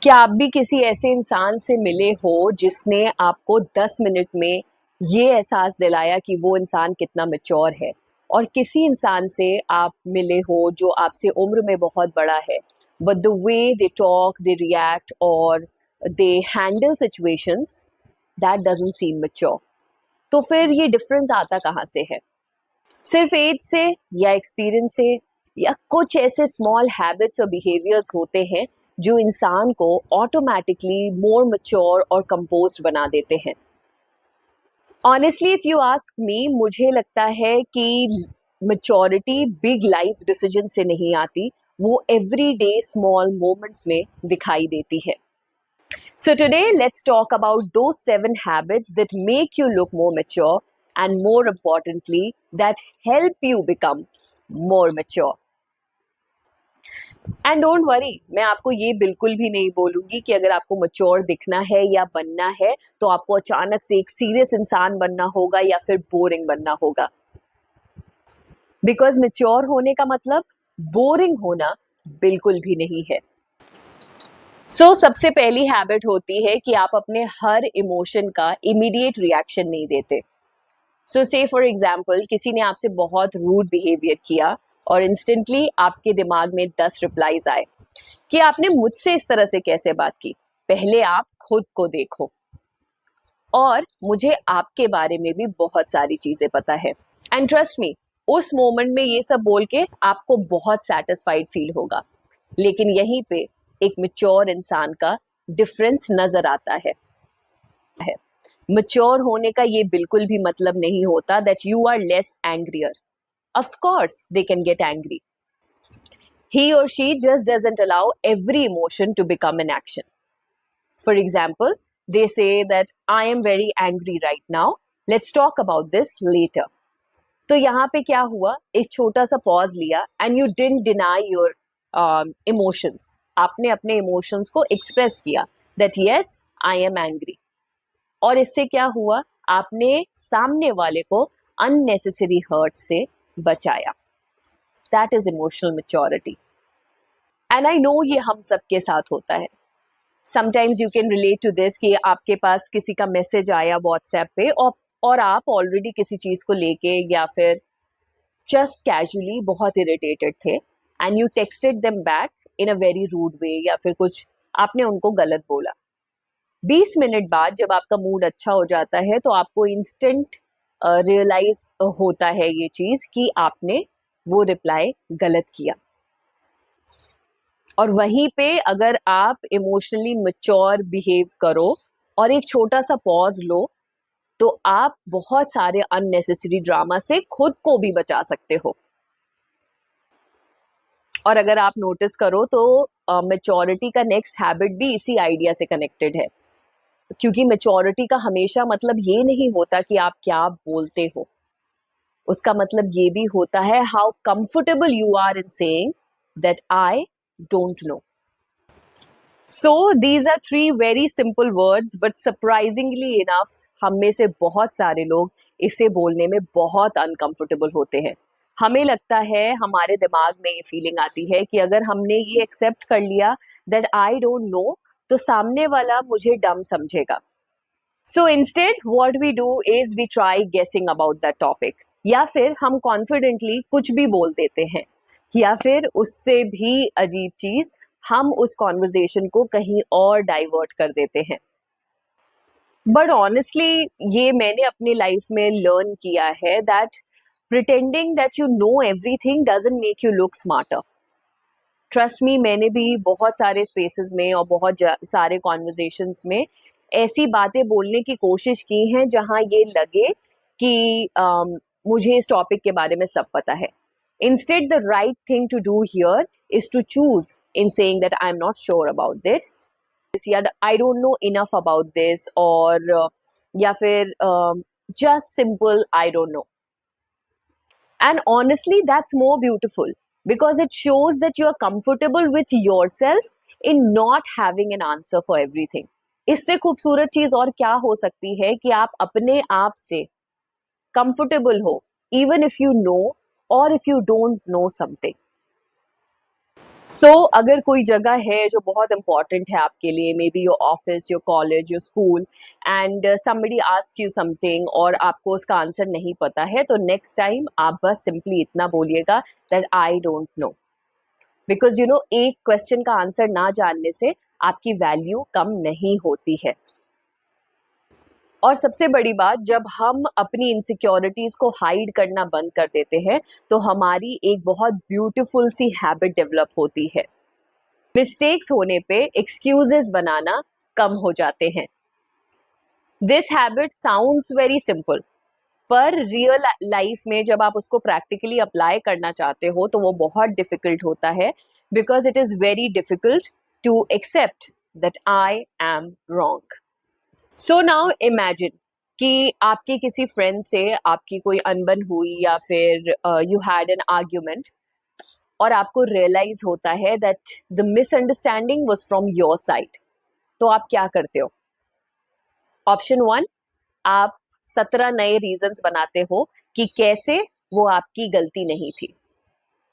क्या आप भी किसी ऐसे इंसान से मिले हो जिसने आपको 10 मिनट में ये एहसास दिलाया कि वो इंसान कितना मैच्योर है? और किसी इंसान से आप मिले हो जो आपसे उम्र में बहुत बड़ा है, but the way they talk, they react और they handle situations, that doesn't seem mature. तो फिर ये डिफरेंस आता कहाँ से है? सिर्फ एज से, या एक्सपीरियंस से, या कुछ ऐसे स्मॉल हैबिट्स और बिहेवियर्स होते हैं जो इंसान को ऑटोमेटिकली मोर मैच्योर और कंपोज्ड बना देते हैं? Honestly if you ask me, मुझे लगता है कि मैच्योरिटी बिग लाइफ डिसीजन से नहीं आती, वो एवरीडे स्मॉल मोमेंट्स में दिखाई देती है. So today let's talk about those 7 habits that make you look more mature, and more importantly that help you become more mature. And don't worry, मैं आपको ये बिल्कुल भी नहीं बोलूंगी कि अगर आपको मैच्योर दिखना है या बनना है तो आपको अचानक से एक सीरियस इंसान बनना होगा या फिर बोरिंग बनना होगा. बिकॉज मैच्योर होने का मतलब बोरिंग होना बिल्कुल भी नहीं है. सबसे पहली हैबिट होती है कि आप अपने हर इमोशन का इमीडिएट रिएक्शन नहीं देते. से फॉर एग्जाम्पल, किसी ने आपसे बहुत रूड बिहेवियर किया और इंस्टेंटली आपके दिमाग में 10 रिप्लाईज आए कि आपने मुझसे इस तरह से कैसे बात की. पहले आप खुद को देखो. और मुझे आपके बारे में भी बहुत सारी चीजें पता है. एंड ट्रस्ट मी, उस मोमेंट में ये सब बोल के आपको बहुत सेटिस्फाइड फील होगा, लेकिन यहीं पे एक मैच्योर इंसान का डिफरेंस नजर आता है. मैच्योर होने का ये बिल्कुल भी मतलब नहीं होता that you are less angrier. Of course they can get angry. He or she just doesn't allow every emotion to become an action. For example, they say that I am very angry right now. Let's talk about this later. तो यहाँ पे क्या हुआ, एक छोटा सा pause लिया and you didn't deny your emotions. आपने अपने इमोशंस को एक्सप्रेस किया that yes I am angry. और इससे क्या हुआ, आपने सामने वाले को अननेसेसरी हर्ट से बचाया. That is emotional maturity. And I know ये हम सबके साथ होता है. Sometimes you can relate to this कि आपके पास किसी का मैसेज आया व्हाट्सएप पे और आप ऑलरेडी किसी चीज को लेके या फिर जस्ट कैजुअली बहुत इरिटेटेड थे and you texted them back in a very rude way, या फिर कुछ आपने उनको गलत बोला. 20 मिनट बाद जब आपका मूड अच्छा हो जाता है तो आपको इंस्टेंट रियलाइज होता है ये चीज कि आपने वो रिप्लाई गलत किया. और वहीं पे अगर आप इमोशनली मैच्योर बिहेव करो और एक छोटा सा पॉज लो तो आप बहुत सारे अननेसेसरी ड्रामा से खुद को भी बचा सकते हो. और अगर आप नोटिस करो तो मैच्योरिटी का नेक्स्ट हैबिट भी इसी आइडिया से कनेक्टेड है. क्योंकि मैच्योरिटी का हमेशा मतलब ये नहीं होता कि आप क्या बोलते हो. उसका मतलब ये भी होता है how comfortable you are in saying that I don't know. So these are 3 very simple words, but surprisingly enough हम में से बहुत सारे लोग इसे बोलने में बहुत अनकंफर्टेबल होते हैं. हमें लगता है, हमारे दिमाग में ये फीलिंग आती है कि अगर हमने ये एक्सेप्ट कर लिया दैट आई डोंट नो, तो सामने वाला मुझे डम समझेगा. So instead what we do is we try guessing about that topic, या फिर हम कॉन्फिडेंटली कुछ भी बोल देते हैं, या फिर उससे भी अजीब चीज, हम उस कॉन्वर्जेशन को कहीं और डाइवर्ट कर देते हैं. बट ऑनेस्टली ये मैंने अपनी लाइफ में लर्न किया है that pretending that you know everything doesn't make you look smarter. Trust me, मैंने भी बहुत सारे स्पेसेस में और बहुत सारे कॉन्वर्जेशंस में ऐसी बातें बोलने की कोशिश की हैं जहां ये लगे कि मुझे इस टॉपिक के बारे में सब पता है. Instead, the right thing to do here is to choose in saying that I'm not sure about this. Yeah, I don't know enough about this, or या फिर just simple I don't know. And honestly, that's more beautiful because it shows that you are comfortable with yourself in not having an answer for everything. इससे खूबसूरत चीज और क्या हो सकती है कि आप अपने आप से comfortable हो, even if you know or if you don't know something. अगर कोई जगह है जो बहुत इंपॉर्टेंट है आपके लिए, may be your office, your college, your school, and somebody ask you something और आपको उसका आंसर नहीं पता है, तो नेक्स्ट टाइम आप बस सिंपली इतना बोलिएगा that I don't no, because एक क्वेश्चन का आंसर ना जानने से आपकी वैल्यू कम नहीं होती है। और सबसे बड़ी बात, जब हम अपनी इनसिक्योरिटीज को हाइड करना बंद कर देते हैं तो हमारी एक बहुत ब्यूटीफुल सी हैबिट डेवलप होती है। मिस्टेक्स होने पे एक्सक्यूजेस बनाना कम हो जाते हैं। This habit sounds very simple, पर रियल लाइफ में जब आप उसको प्रैक्टिकली अप्लाई करना चाहते हो तो वो बहुत डिफिकल्ट होता है, because it is very difficult to accept that I am wrong. So now imagine कि आपके किसी फ्रेंड से आपकी कोई अनबन हुई या फिर यू हैड एन आर्ग्यूमेंट, और आपको रियलाइज होता है that the misunderstanding was from your side. तो आप क्या करते हो? ऑप्शन 1, आप 17 नए रीजंस बनाते हो कि कैसे वो आपकी गलती नहीं थी।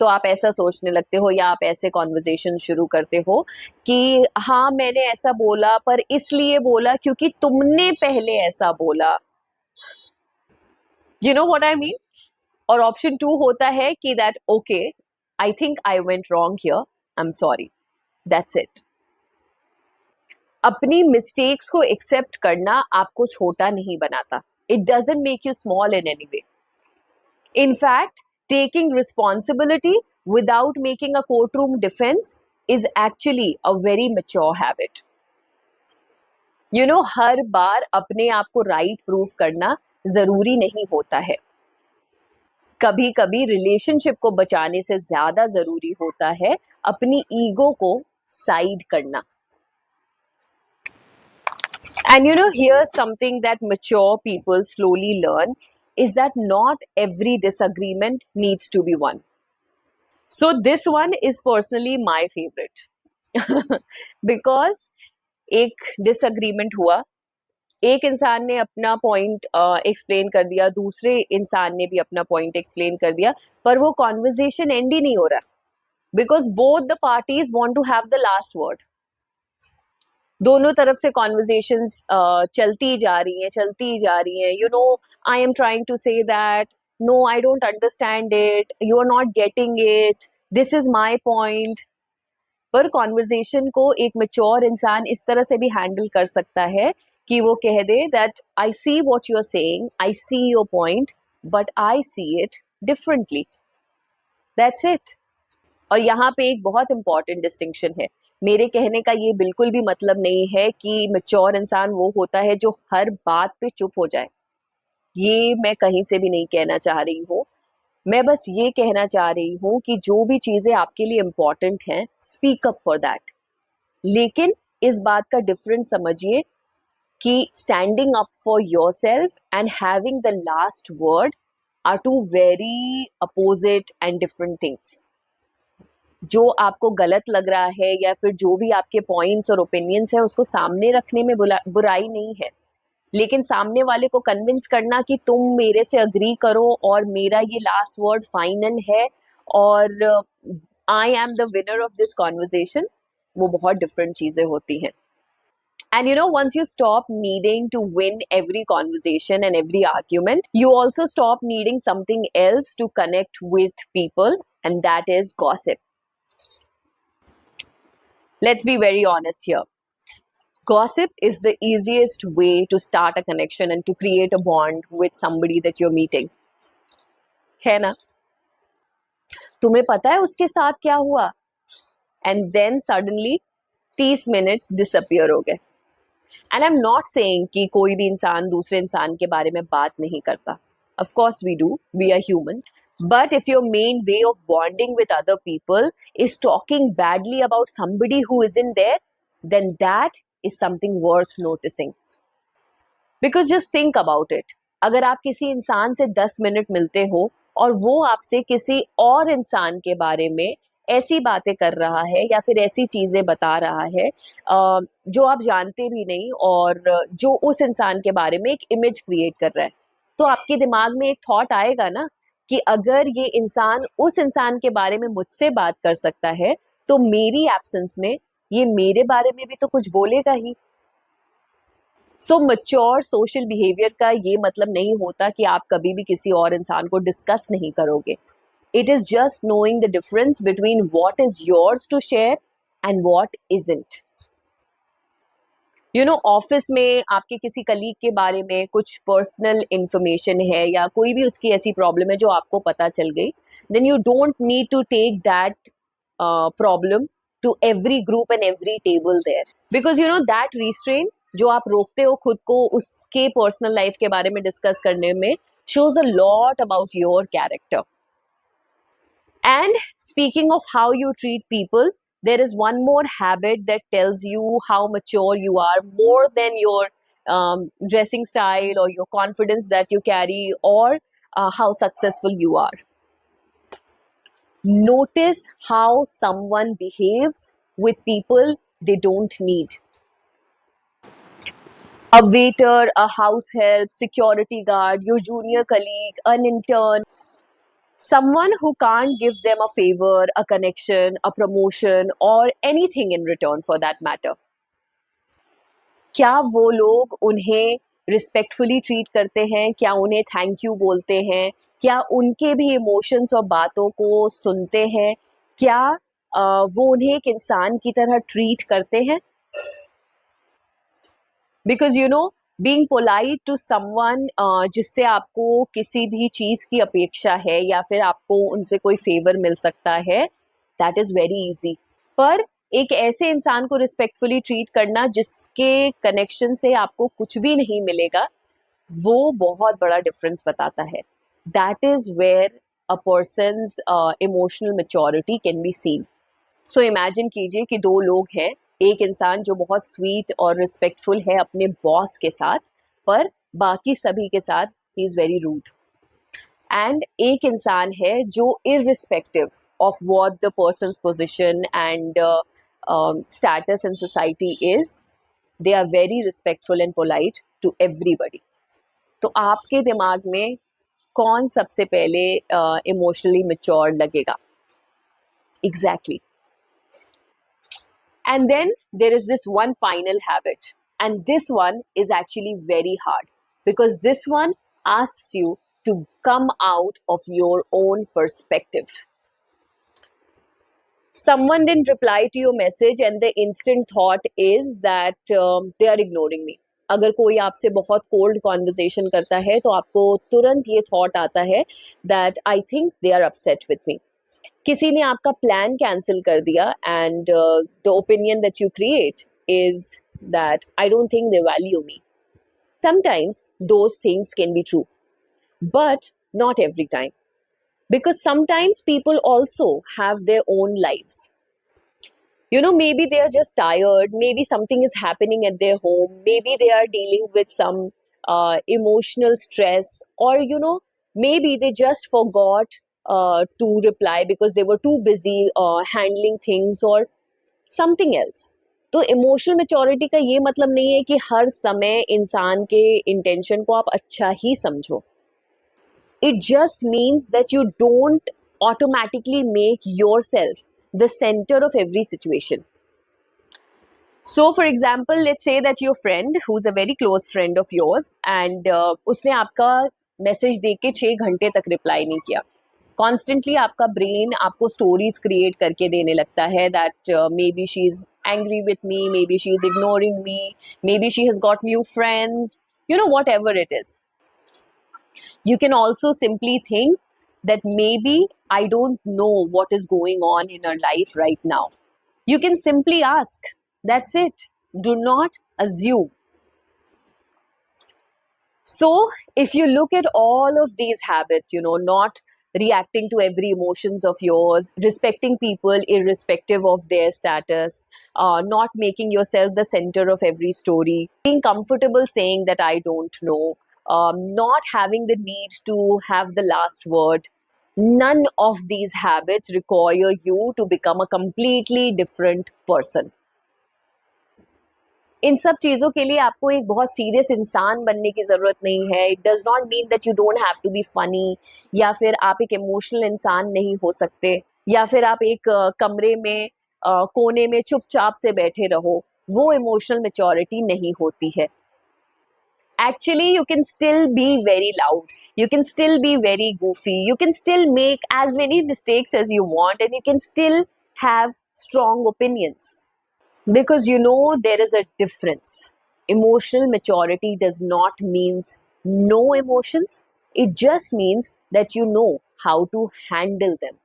तो आप ऐसा सोचने लगते हो या आप ऐसे कॉन्वर्जेशन शुरू करते हो कि हाँ मैंने ऐसा बोला, पर इसलिए बोला क्योंकि तुमने पहले ऐसा बोला। You know what I mean? और ऑप्शन 2 होता है कि that okay, I think I went wrong here, I am sorry, that's it. अपनी मिस्टेक्स को एक्सेप्ट करना आपको छोटा नहीं बनाता। It doesn't make you small in any way. In fact, taking responsibility without making a courtroom defense is actually a very mature habit. हर बार अपने आप को राइट प्रूफ करना जरूरी नहीं होता है। कभी कभी रिलेशनशिप को बचाने से ज्यादा जरूरी होता है अपनी ईगो को साइड करना। And here's something that mature people slowly learn is that not every disagreement needs to be won. So this one is personally my favorite because एक डिसएग्रीमेंट हुआ, एक इंसान ने अपना पॉइंट एक्सप्लेन कर दिया, दूसरे इंसान ने भी अपना पॉइंट एक्सप्लेन कर दिया, पर वो कॉन्वर्जेशन एंड ही नहीं हो रहा, because both the parties want to have the last word. दोनों तरफ से कॉन्वर्जेशंस चलती जा रही हैं। I am trying to say that no, I don't understand it, you are not getting it, this is my point. पर conversation को एक मैच्योर इंसान इस तरह से भी हैंडल कर सकता है कि वो कह दे that I see what you are saying, I see your point, but I see it differently, that's it. और यहाँ पे एक बहुत इंपॉर्टेंट डिस्टिंक्शन है। मेरे कहने का ये बिल्कुल भी मतलब नहीं है कि मैच्योर इंसान वो होता है जो हर बात पे चुप हो जाए। ये मैं कहीं से भी नहीं कहना चाह रही हूँ। मैं बस ये कहना चाह रही हूँ कि जो भी चीजें आपके लिए इम्पोर्टेंट हैं, स्पीक अप फॉर दैट। लेकिन इस बात का डिफरेंस समझिए कि standing up for yourself and having the last word are two very opposite and different things. जो आपको गलत लग रहा है या फिर जो भी आपके पॉइंट्स और ओपिनियंस है, उसको सामने रखने में बुराई नहीं है, लेकिन सामने वाले को कन्विंस करना कि तुम मेरे से अग्री करो और मेरा ये लास्ट वर्ड फाइनल है और I am the winner of this conversation, वो बहुत डिफरेंट चीजें होती हैं। And once you stop needing to win every conversation and every argument, you also stop needing something else to connect with people, and that is gossip. Let's be very honest here. Gossip is the easiest way to start a connection and to create a bond with somebody that you're meeting. है ना? तुम्हें पता है उसके साथ क्या हुआ? And then suddenly 30 minutes disappear हो गए। And I'm not saying कि कोई भी इंसान दूसरे इंसान के बारे में बात नहीं करता. Of course we do. We are humans. But if your main way of bonding with other people is talking badly about somebody who isn't there, then that is something worth noticing. Because just think about it. अगर आप किसी इंसान से 10 minute मिलते हो और वो आपसे किसी और इंसान के बारे में ऐसी बातें कर रहा है या फिर ऐसी चीजें बता रहा है जो आप जानते भी नहीं, और जो उस इंसान के बारे में एक इमेज क्रिएट कर रहा है, तो आपके दिमाग में एक थॉट आएगा ना कि अगर ये इंसान उस इंसान के बारे में मुझसे बात कर सकता है तो मेरी एब्सेंस में ये मेरे बारे में भी तो कुछ बोलेगा ही। सो मैच्योर सोशल बिहेवियर का ये मतलब नहीं होता कि आप कभी भी किसी और इंसान को डिस्कस नहीं करोगे। It is just knowing the difference between what is yours to share and what isn't. Office में आपके किसी कलीग के बारे में कुछ पर्सनल इंफॉर्मेशन है या कोई भी उसकी ऐसी प्रॉब्लम है जो आपको पता चल गई, then you don't need to take that problem to every group and every table there, because that restrain जो आप रोकते हो खुद को उसके पर्सनल लाइफ के बारे में डिस्कस करने में, shows a lot about your character. And speaking of how you treat people, there is one more habit that tells you how mature you are, more than your dressing style or your confidence that you carry, or how successful you are. Notice how someone behaves with people they don't need. A waiter, a house help, security guard, your junior colleague, an intern, someone who can't give them a favor, a connection, a promotion, or anything in return for that matter. क्या वो लोग उन्हें respectfully treat करते हैं? क्या उन्हें thank you बोलते हैं? क्या उनके भी इमोशंस और बातों को सुनते हैं? क्या वो उन्हें एक इंसान की तरह ट्रीट करते हैं? Because being polite to someone जिससे आपको किसी भी चीज की अपेक्षा है या फिर आपको उनसे कोई फेवर मिल सकता है, दैट इज वेरी इजी। पर एक ऐसे इंसान को रिस्पेक्टफुली ट्रीट करना जिसके कनेक्शन से आपको कुछ भी नहीं मिलेगा, वो बहुत बड़ा डिफरेंस बताता है। That is where a person's emotional maturity can be seen. So imagine कीजिए कि दो लोग हैं, एक इंसान जो बहुत स्वीट और रिस्पेक्टफुल है अपने बॉस के साथ, पर बाकी सभी के साथ ही इज वेरी रूड। एंड एक इंसान है जो irrespective of what the person's position and status in society is, they are very respectful and polite to everybody. तो आपके दिमाग में कौन सबसे पहले इमोशनली मैच्योर लगेगा? Exactly. And then there is this one final habit, and this one is actually very hard because this one asks you to come out of your own perspective. Someone didn't reply to your message and the instant thought is that they are ignoring me. अगर कोई आपसे बहुत cold conversation करता है तो आपको तुरंत ये थॉट आता है that I think they are upset with me. किसी ने आपका प्लान कैंसिल कर दिया and the opinion that you create is that I don't think they value me. Sometimes those things can be true, but not every time, because sometimes people also have their own lives. Maybe they are just tired, maybe something is happening at their home, maybe they are dealing with some emotional stress, or maybe they just forgot to reply because they were too busy handling things or something else. तो emotional maturity का ये मतलब नहीं है कि हर समय इंसान के इंटेंशन को आप अच्छा ही समझो। It just means that you don't automatically make yourself the center of every situation. So for example, let's say that your friend who's a very close friend of yours and उसने आपका message देख के 6 घंटे तक reply नहीं किया। Constantly आपका brain आपको स्टोरीज क्रिएट करके देने लगता है that may be she is angry with me, may be she is ignoring me, may be she has got new friends, what ever it is. You can also simply think that maybe I don't know what is going on in her life right now. You can simply ask. That's it. Do not assume. So, if you look at all of these habits, not reacting to every emotions of yours, respecting people irrespective of their status, not making yourself the center of every story, being comfortable saying that I don't know, not having the need to have the last word, none of these habits require you to become a completely different person. इन सब चीज़ों के लिए आपको एक बहुत serious इंसान बनने की ज़रूरत नहीं है। It does not mean that you don't have to be funny, या फिर आप एक इमोशनल इंसान नहीं हो सकते, या फिर आप एक कमरे में कोने में चुपचाप से बैठे रहो, वो इमोशनल मैच्योरिटी नहीं होती है. Actually, you can still be very loud, you can still be very goofy, you can still make as many mistakes as you want, and you can still have strong opinions, because you know there is a difference. Emotional maturity does not means no emotions, it just means that you know how to handle them.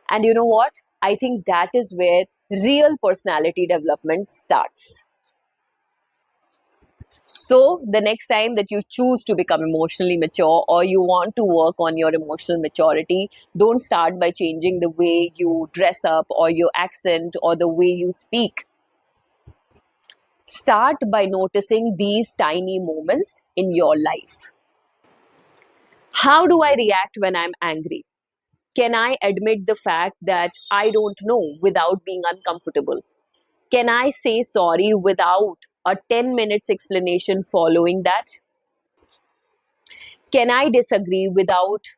And you know what, I think that is where real personality development starts. So, the next time that you choose to become emotionally mature or you want to work on your emotional maturity, don't start by changing the way you dress up or your accent or the way you speak. Start by noticing these tiny moments in your life. How do I react when I'm angry? Can I admit the fact that I don't know without being uncomfortable? Can I say sorry without a 10 minutes explanation following that? Can I disagree without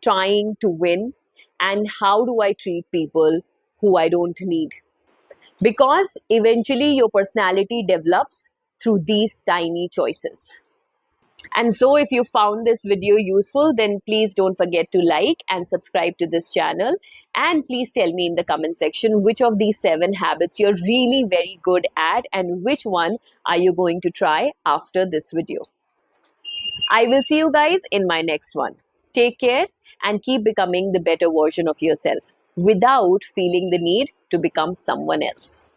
trying to win? And how do I treat people who I don't need? Because eventually your personality develops through these tiny choices. And so, if you found this video useful, then please don't forget to like and subscribe to this channel. And please tell me in the comment section which of these 7 habits you're really very good at and which one are you going to try after this video. I will see you guys in my next one. Take care and keep becoming the better version of yourself without feeling the need to become someone else.